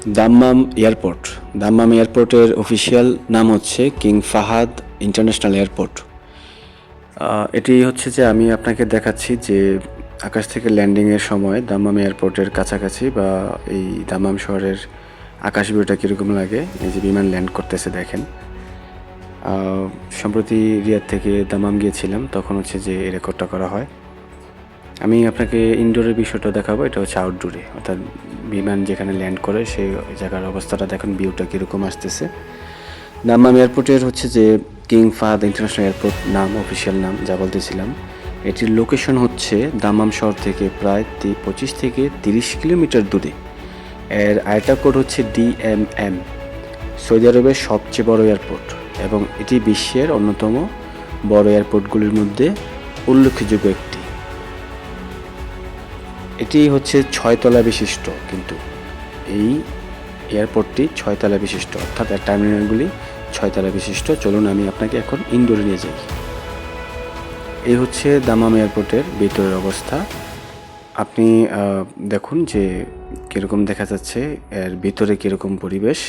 Dammam airport. Dammam এয়ারপোর্টের official নাম হচ্ছে কিং ফাহাদ ইন্টারন্যাশনাল এয়ারপোর্ট। এটি হচ্ছে যে আমি আপনাকে দেখাচ্ছি যে আকাশ থেকে ল্যান্ডিংয়ের সময় দাম্মাম এয়ারপোর্টের কাছাকাছি বা এই দাম্মাম শহরের আকাশ ভিউটা কীরকম লাগে। এই যে বিমান ল্যান্ড করতেছে দেখেন। সম্প্রতি রিয়াদ থেকে দাম্মাম গিয়েছিলাম, তখন হচ্ছে যে এই রেকর্ডটা করা হয়। আমি আপনাকে ইনডোরের বিষয়টা দেখাবো, এটা হচ্ছে আউটডোরে, অর্থাৎ বিমান যেখানে ল্যান্ড করে সেই জায়গার অবস্থাটা দেখুন, ভিউটা কীরকম আসতেছে। দাম্মাম এয়ারপোর্টের হচ্ছে যে কিং ফাহাদ ইন্টারন্যাশনাল এয়ারপোর্ট নাম, অফিসিয়াল নাম যা বলতেছিলাম, এটির লোকেশন হচ্ছে দাম্মাম শহর থেকে প্রায় 25 থেকে 30 কিলোমিটার দূরে। এর আয়টা কোড হচ্ছে DMM, সৌদি আরবের সবচেয়ে বড় এয়ারপোর্ট এবং এটি বিশ্বের অন্যতম বড় এয়ারপোর্টগুলির মধ্যে উল্লেখযোগ্য একটি। এটি হচ্ছে 6 তলা বিশিষ্ট, কিন্তু এই এয়ারপোর্টটি 6 তলা বিশিষ্ট, অর্থাৎ এর টার্মিনালগুলি 6 তলা বিশিষ্ট। চলুন আমি আপনাকে এখন ইনডোরে নিয়ে যাই। এই হচ্ছে দাম্মাম এয়ারপোর্টের ভিতরের অবস্থা। আপনি দেখুন যে কীরকম দেখা যাচ্ছে, এর ভিতরে কীরকম পরিবেশ।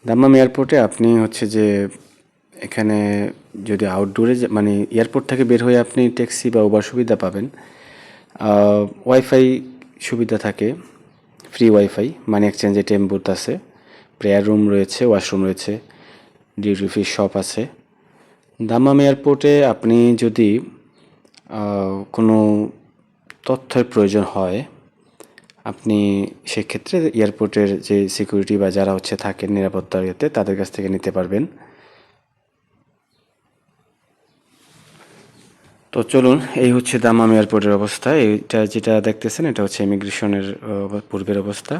দাম্মাম এয়ারপোর্টে আপনি হচ্ছে যে এখানে যদি আউটডোরে মানে এয়ারপোর্ট থেকে বের হয়ে আপনি ট্যাক্সি বা উবার সুবিধা পাবেন। ওয়াইফাই সুবিধা থাকে, free wifi, money exchange ATM booth আছে, প্রেয়ার রুম রয়েছে, ওয়াশরুম রয়েছে, ডিউটি ফ্রি শপ আছে। দাম্মাম এয়ারপোর্টে আপনি যদি কোনো তথ্যের প্রয়োজন হয়, আপনি সেক্ষেত্রে এয়ারপোর্টের যে সিকিউরিটি বা যারা হচ্ছে থাকেন নিরাপত্তার ইয়েতে, তাদের কাছ থেকে নিতে পারবেন। তো চলুন, এই হচ্ছে দাম্মাম এয়ারপোর্টের অবস্থা। এইটা যেটা দেখতেছেন এটা হচ্ছে ইমিগ্রেশনের পূর্বের অবস্থা।